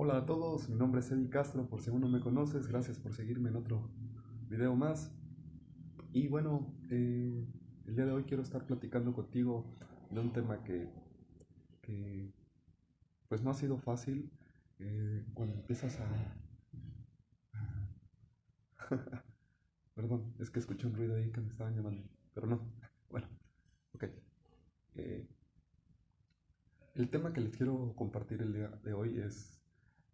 Hola a todos, mi nombre es Eddie Castro, por si aún no me conoces, gracias por seguirme en otro video más. Y bueno, el día de hoy quiero estar platicando contigo de un tema que, pues no ha sido fácil cuando empiezas Perdón, es que escuché un ruido ahí que me estaban llamando, pero no. Bueno, ok. Eh, el tema que les quiero compartir el día de hoy es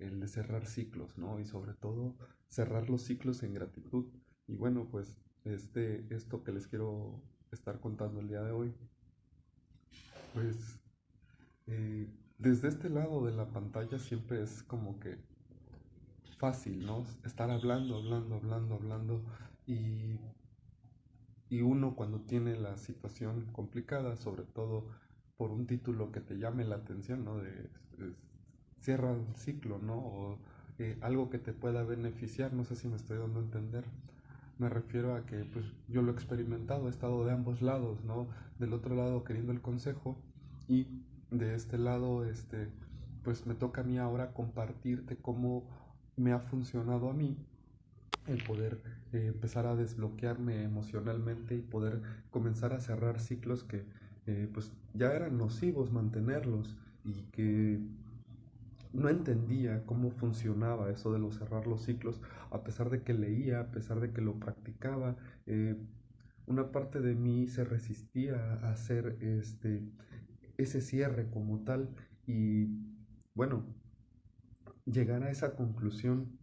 el de cerrar ciclos, ¿no? Y sobre todo cerrar los ciclos en gratitud. Y bueno, pues esto que les quiero estar contando el día de hoy, pues desde este lado de la pantalla siempre es como que fácil, ¿no? Estar hablando, hablando, hablando, hablando y, y uno cuando tiene la situación complicada, sobre todo por un título que te llame la atención, ¿no? Cierra el ciclo, ¿no? O algo que te pueda beneficiar, no sé si me estoy dando a entender. Me refiero a que pues yo lo he experimentado, he estado de ambos lados, ¿no? Del otro lado queriendo el consejo y de este lado, pues me toca a mí ahora compartirte cómo me ha funcionado a mí el poder empezar a desbloquearme emocionalmente y poder comenzar a cerrar ciclos que pues ya eran nocivos mantenerlos y que no entendía cómo funcionaba eso de cerrar los ciclos, a pesar de que leía, a pesar de que lo practicaba. eh, una parte de mí se resistía a hacer ese cierre como tal y bueno, llegar a esa conclusión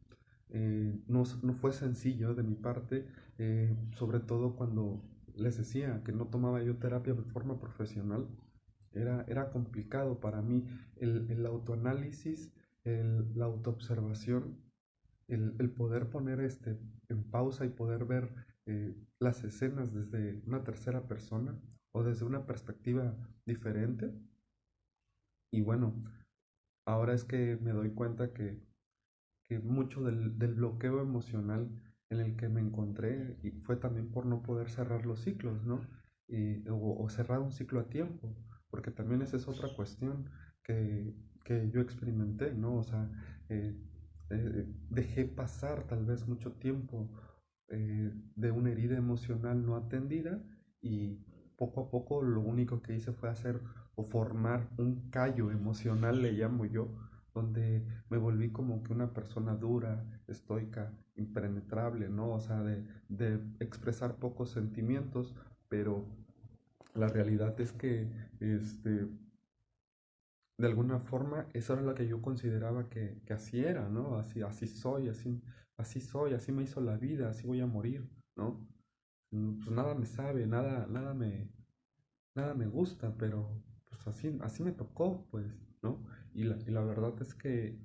no fue sencillo de mi parte, sobre todo cuando les decía que no tomaba yo terapia de forma profesional. Era complicado para mí el autoanálisis, la autoobservación, el poder poner en pausa y poder ver las escenas desde una tercera persona o desde una perspectiva diferente. Y bueno, ahora es que me doy cuenta que mucho del bloqueo emocional en el que me encontré y fue también por no poder cerrar los ciclos, ¿no? O cerrar un ciclo a tiempo, porque también esa es otra cuestión que yo experimenté, ¿no? O sea, eh, dejé pasar tal vez mucho tiempo de una herida emocional no atendida y poco a poco lo único que hice fue hacer o formar un callo emocional, le llamo yo, donde me volví como que una persona dura, estoica, impenetrable, ¿no? O sea, de expresar pocos sentimientos, pero la realidad es que, de alguna forma, eso era lo que yo consideraba que así era, ¿no? Así soy, así soy, así me hizo la vida, así voy a morir, ¿no? Pues nada me sabe, nada me gusta, pero pues así me tocó, pues, ¿no? Y la verdad es que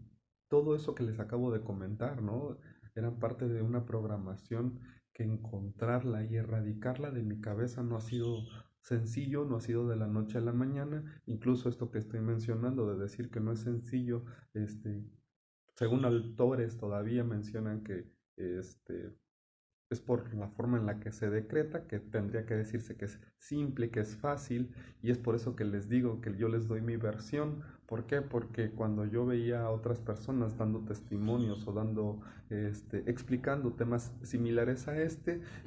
todo eso que les acabo de comentar, ¿no? Eran parte de una programación que encontrarla y erradicarla de mi cabeza no ha sido sencillo, no ha sido de la noche a la mañana, incluso esto que estoy mencionando de decir que no es sencillo, este, según autores todavía mencionan que este, es por la forma en la que se decreta, que tendría que decirse que es simple, que es fácil, y es por eso que les digo que yo les doy mi versión. ¿Por qué? Porque cuando yo veía a otras personas dando testimonios o explicando temas similares a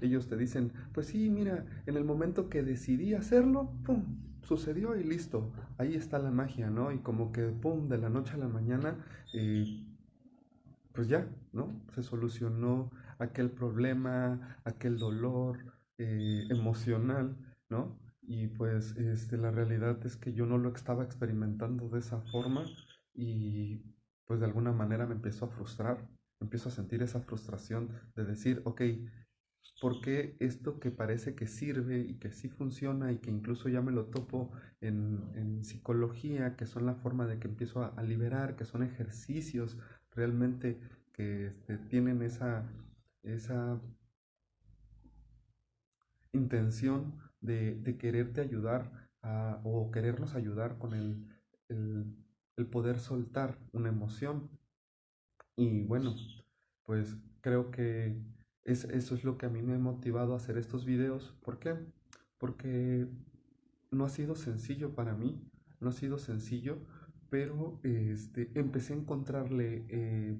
ellos te dicen, pues sí, mira, en el momento que decidí hacerlo, ¡pum! Sucedió y listo, ahí está la magia, ¿no? Y como que, ¡pum!, de la noche a la mañana, eh, pues ya, ¿no? Se solucionó aquel problema, aquel dolor emocional, ¿no? Y pues la realidad es que yo no lo estaba experimentando de esa forma y pues de alguna manera me empezó a frustrar, empiezo a sentir esa frustración de decir, ok, ¿por qué esto que parece que sirve y que sí funciona y que incluso ya me lo topo en psicología, que son la forma de que empiezo a liberar, que son ejercicios realmente que tienen esa intención de quererte ayudar o querernos ayudar con el, el poder soltar una emoción? Y bueno, pues creo que eso es lo que a mí me ha motivado a hacer estos videos. ¿Por qué? Porque no ha sido sencillo para mí, no ha sido sencillo, pero empecé a encontrarle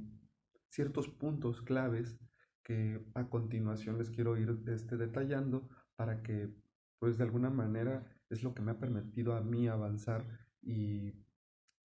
ciertos puntos claves que a continuación les quiero ir detallando para que, pues de alguna manera, es lo que me ha permitido a mí avanzar y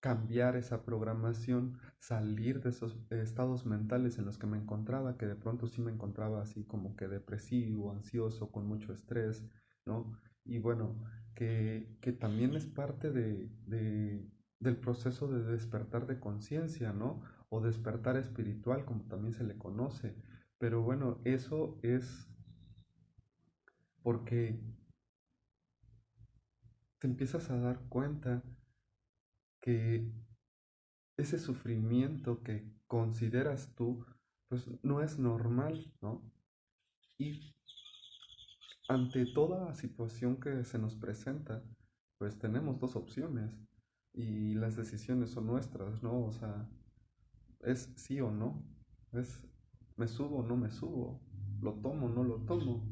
cambiar esa programación, salir de esos estados mentales en los que me encontraba, que de pronto sí me encontraba así como que depresivo, ansioso, con mucho estrés, ¿no? Y bueno, que también es parte del proceso de despertar de conciencia, ¿no? O despertar espiritual, como también se le conoce. Pero bueno, eso es porque te empiezas a dar cuenta que ese sufrimiento que consideras tú, pues no es normal, ¿no? Y ante toda situación que se nos presenta, pues tenemos dos opciones y las decisiones son nuestras, ¿no? O sea, es sí o no, es me subo o no me subo, lo tomo o no lo tomo,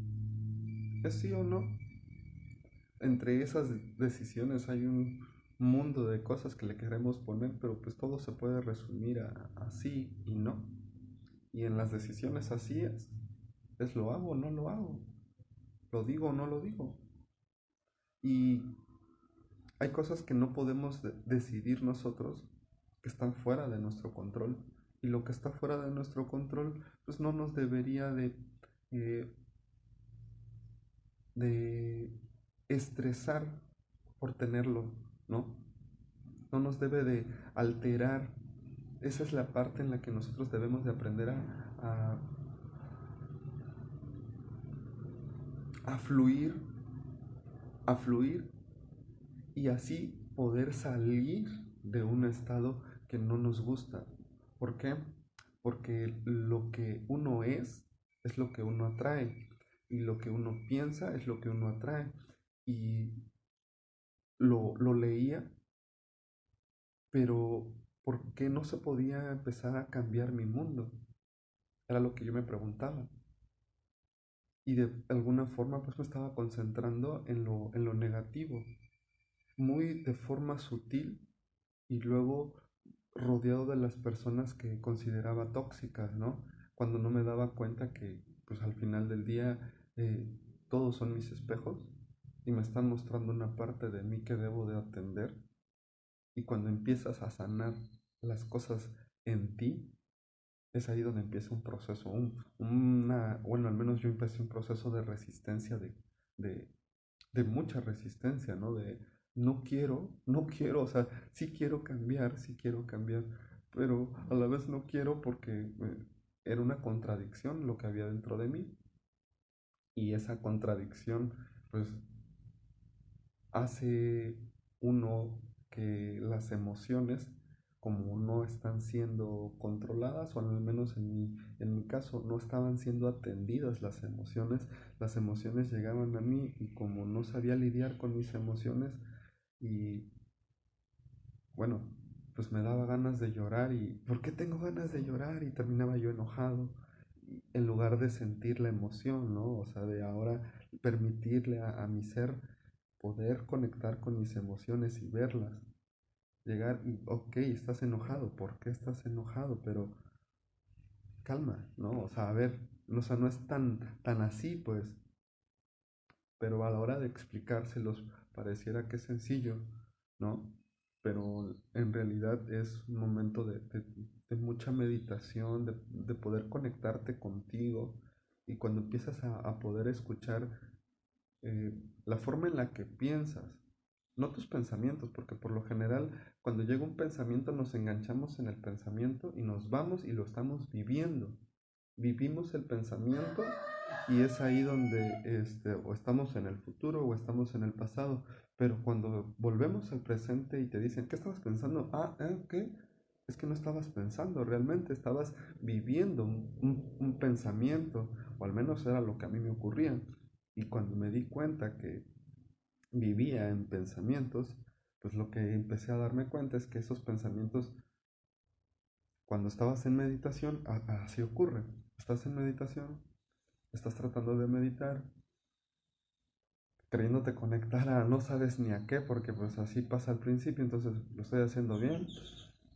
es sí o no. Entre esas decisiones hay un mundo de cosas que le queremos poner, pero pues todo se puede resumir a sí y no. Y en las decisiones así es lo hago o no lo hago, lo digo o no lo digo. Y hay cosas que no podemos decidir nosotros, que están fuera de nuestro control. Y lo que está fuera de nuestro control, pues no nos debería eh, de estresar por tenerlo, ¿no? No nos debe de alterar. Esa es la parte en la que nosotros debemos de aprender a fluir, a fluir y así poder salir de un estado que no nos gusta. ¿Por qué? Porque lo que uno es lo que uno atrae y lo que uno piensa es lo que uno atrae. Y lo leía, pero ¿por qué no se podía empezar a cambiar mi mundo? Era lo que yo me preguntaba. Y de alguna forma pues me estaba concentrando en lo negativo, muy de forma sutil y luego rodeado de las personas que consideraba tóxicas, ¿no? Cuando no me daba cuenta que, pues al final del día, todos son mis espejos y me están mostrando una parte de mí que debo de atender. Y cuando empiezas a sanar las cosas en ti, es ahí donde empieza un proceso, bueno, al menos yo empecé un proceso de resistencia, de, de mucha resistencia, ¿no? De no quiero, o sea, sí quiero cambiar, pero a la vez no quiero porque era una contradicción lo que había dentro de mí y esa contradicción pues hace uno que las emociones como no están siendo controladas o al menos en mi caso no estaban siendo atendidas las emociones llegaban a mí y como no sabía lidiar con mis emociones y bueno, pues me daba ganas de llorar y ¿por qué tengo ganas de llorar? Y terminaba yo enojado en lugar de sentir la emoción, ¿no? O sea, de ahora permitirle a mi ser poder conectar con mis emociones y verlas. Llegar y, ok, estás enojado, ¿por qué estás enojado? Pero calma, ¿no? O sea, a ver, no, o sea, no es tan así, pues, pero a la hora de explicárselos pareciera que es sencillo, ¿no? Pero en realidad es un momento de mucha meditación, de poder conectarte contigo y cuando empiezas a poder escuchar eh, la forma en la que piensas, no tus pensamientos, porque por lo general cuando llega un pensamiento nos enganchamos en el pensamiento y nos vamos y lo estamos viviendo. Vivimos el pensamiento y es ahí donde o estamos en el futuro o estamos en el pasado. Pero cuando volvemos al presente y te dicen, ¿qué estabas pensando? Ah, ¿qué? Es que no estabas pensando, realmente estabas viviendo un pensamiento, o al menos era lo que a mí me ocurría. Y cuando me di cuenta que vivía en pensamientos, pues lo que empecé a darme cuenta es que esos pensamientos, cuando estabas en meditación, así ocurre. Estás en meditación, estás tratando de meditar queriéndote conectar a no sabes ni a qué, porque pues así pasa al principio, entonces lo estoy haciendo bien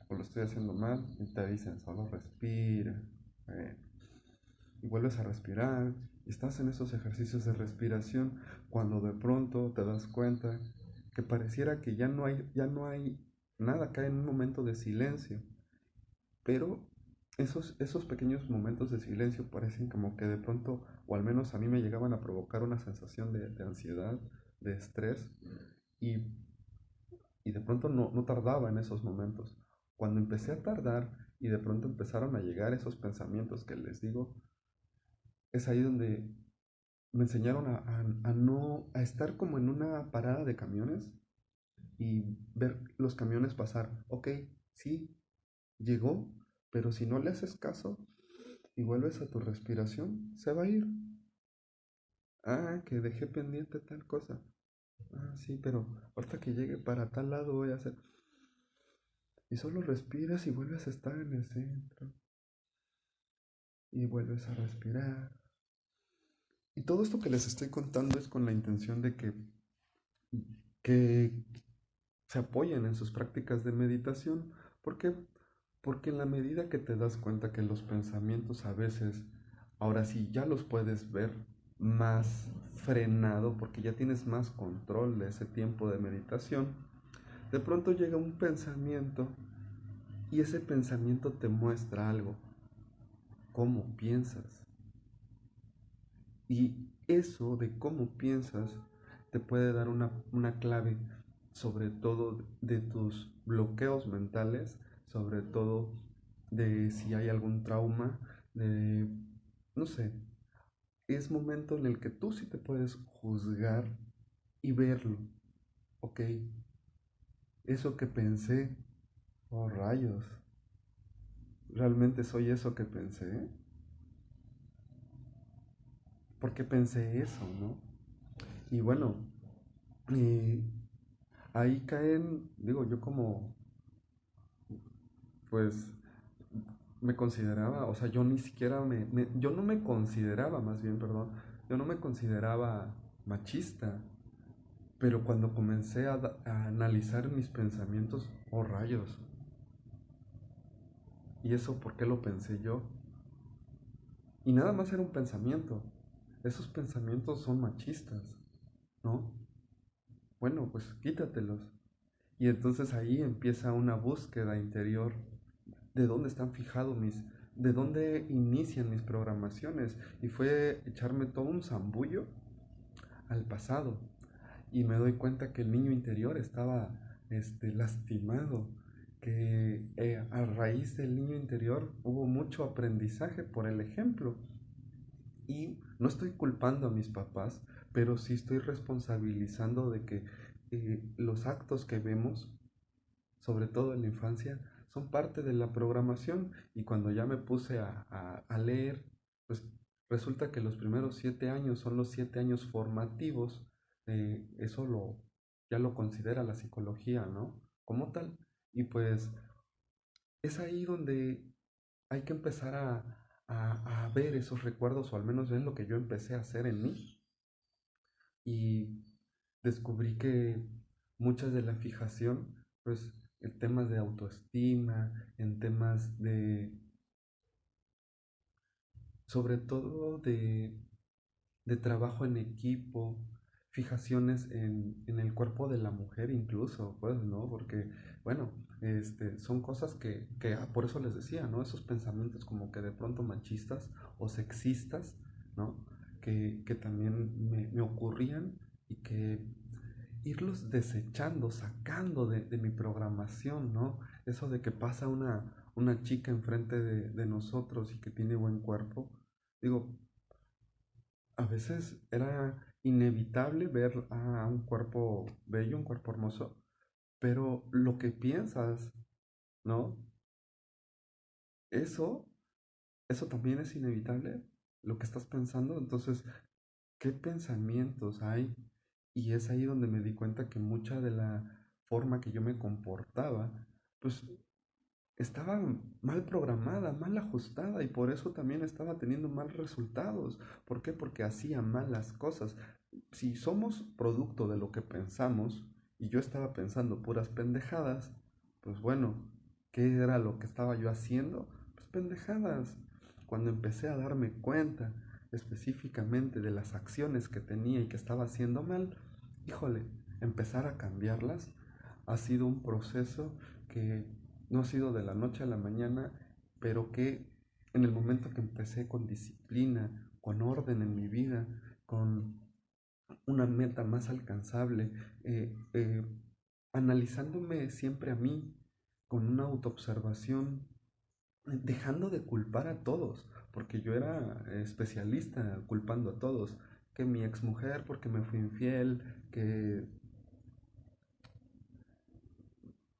o lo estoy haciendo mal, y te dicen, solo respira, eh, y vuelves a respirar, y estás en esos ejercicios de respiración, cuando de pronto te das cuenta que pareciera que ya no hay nada, cae en un momento de silencio, pero esos pequeños momentos de silencio parecen como que de pronto, o al menos a mí me llegaban a provocar una sensación de ansiedad, de estrés, y, y de pronto no tardaba en esos momentos. Cuando empecé a tardar y de pronto empezaron a llegar esos pensamientos que les digo, es ahí donde me enseñaron a estar como en una parada de camiones y ver los camiones pasar. Ok, sí, llegó, pero si no le haces caso y vuelves a tu respiración, se va a ir. Ah, que dejé pendiente tal cosa. Ah, sí, pero ahorita que llegue para tal lado voy a hacer. Y solo respiras y vuelves a estar en el centro. Y vuelves a respirar. Y todo esto que les estoy contando es con la intención de que se apoyen en sus prácticas de meditación. ¿Por qué? Porque en la medida que te das cuenta que los pensamientos a veces, ahora sí, ya los puedes ver más frenado, porque ya tienes más control de ese tiempo de meditación, de pronto llega un pensamiento y ese pensamiento te muestra algo, cómo piensas. Y eso de cómo piensas te puede dar una clave, sobre todo de tus bloqueos mentales, sobre todo de si hay algún trauma, de, no sé, es momento en el que tú sí te puedes juzgar y verlo. Ok, eso que pensé, oh rayos, ¿realmente soy eso que pensé? ¿Por qué pensé eso, no? Y bueno, y ahí caen, digo, yo como, pues, me consideraba, o sea, yo ni siquiera yo no me consideraba, más bien, perdón, yo no me consideraba machista, pero cuando comencé a analizar mis pensamientos, oh rayos, ¿y eso por qué lo pensé yo? Y nada más era un pensamiento, esos pensamientos son machistas, ¿no? Bueno, pues quítatelos. Y entonces ahí empieza una búsqueda interior de dónde están fijados de dónde inician mis programaciones. Y fue echarme todo un zambullo al pasado. Y me doy cuenta que el niño interior estaba lastimado, que a raíz del niño interior hubo mucho aprendizaje por el ejemplo. Y no estoy culpando a mis papás, pero sí estoy responsabilizando de que los actos que vemos, sobre todo en la infancia, son parte de la programación. Y cuando ya me puse a leer, pues resulta que los primeros 7 años son los 7 años formativos. Eso ya lo considera la psicología, ¿no? Como tal. Y pues es ahí donde hay que empezar a ver esos recuerdos, o al menos ver lo que yo empecé a hacer en mí. Y descubrí que muchas de la fijación, pues en temas de autoestima, en temas sobre todo de trabajo en equipo, fijaciones en el cuerpo de la mujer incluso, pues, ¿no? Porque, bueno, son cosas por eso les decía, ¿no? Esos pensamientos como que de pronto machistas o sexistas, ¿no? Que también me ocurrían y que irlos desechando, sacando de mi programación, ¿no? Eso de que pasa una chica enfrente de nosotros y que tiene buen cuerpo, digo, a veces era inevitable ver a un cuerpo bello, un cuerpo hermoso, pero lo que piensas, ¿no? Eso, eso también es inevitable, lo que estás pensando. Entonces, ¿qué pensamientos hay? Y es ahí donde me di cuenta que mucha de la forma que yo me comportaba, pues estaba mal programada, mal ajustada, y por eso también estaba teniendo mal resultados. ¿Por qué? Porque hacía mal las cosas. si somos producto de lo que pensamos y yo estaba pensando puras pendejadas, pues bueno, ¿qué era lo que estaba yo haciendo? Pues pendejadas. Cuando empecé a darme cuenta específicamente de las acciones que tenía y que estaba haciendo mal, híjole, empezar a cambiarlas ha sido un proceso que no ha sido de la noche a la mañana, pero que en el momento que empecé con disciplina, con orden en mi vida, con una meta más alcanzable, eh, eh, analizándome siempre a mí, con una autoobservación, dejando de culpar a todos, porque yo era especialista culpando a todos, que mi exmujer porque me fui infiel, que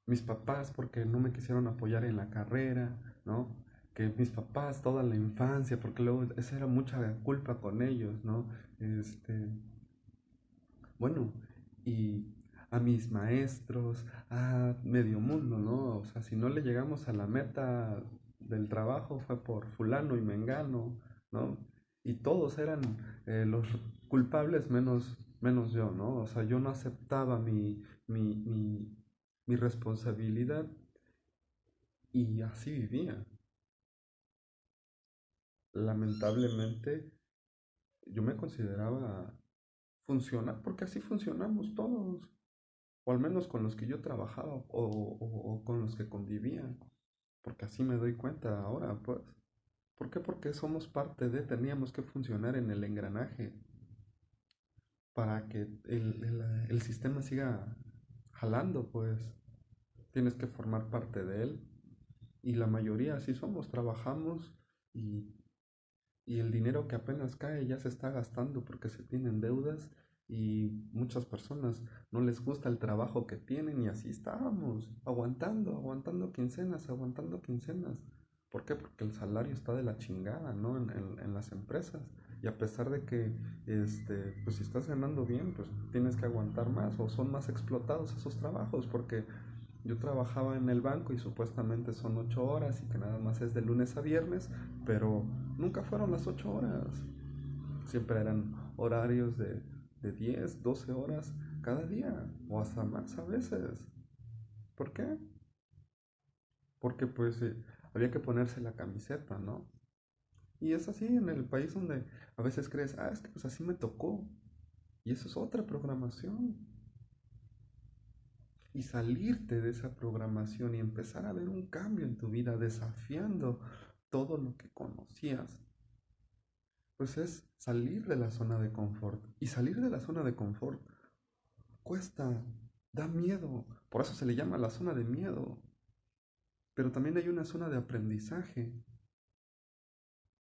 mis papás porque no me quisieron apoyar en la carrera, ¿no? Que mis papás toda la infancia, porque luego esa era mucha culpa con ellos, ¿no? Este, bueno, y a mis maestros, a medio mundo, ¿no? O sea, si no le llegamos a la meta del trabajo fue por fulano y mengano, ¿no? Y todos eran los culpables menos yo, ¿no? O sea, yo no aceptaba mi responsabilidad y así vivía. Lamentablemente, yo me consideraba funcionar porque así funcionamos todos. O al menos con los que yo trabajaba o con los que convivía, porque así me doy cuenta ahora, pues. ¿Por qué? Porque somos parte de, teníamos que funcionar en el engranaje para que el sistema siga jalando, pues. Tienes que formar parte de él y la mayoría así somos, trabajamos y y el dinero que apenas cae ya se está gastando porque se tienen deudas y muchas personas no les gusta el trabajo que tienen y así estábamos, aguantando quincenas, aguantando quincenas. ¿Por qué? Porque el salario está de la chingada, ¿no? En las empresas. Y a pesar de que, pues si estás ganando bien, pues tienes que aguantar más o son más explotados esos trabajos porque yo trabajaba en el banco y supuestamente son 8 horas y que nada más es de lunes a viernes, pero nunca fueron las 8 horas. Siempre eran horarios de 10, 12 horas cada día o hasta más a veces. ¿Por qué? Porque pues había que ponerse la camiseta, ¿no? Y es así en el país donde a veces crees, es que pues así me tocó. Y eso es otra programación. Y salirte de esa programación y empezar a ver un cambio en tu vida desafiando todo lo que conocías, pues es salir de la zona de confort. Y salir de la zona de confort cuesta, da miedo. Por eso se le llama la zona de miedo. Pero también hay una zona de aprendizaje.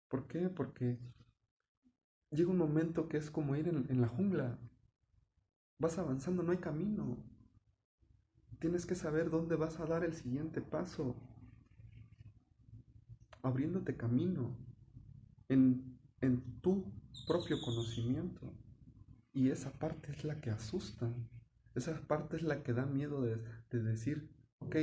¿Por qué? Porque llega un momento que es como ir en la jungla. Vas avanzando, no hay camino. Tienes que saber dónde vas a dar el siguiente paso, abriéndote camino en tu propio conocimiento. Y esa parte es la que asusta. Esa parte es la que da miedo de decir, ok,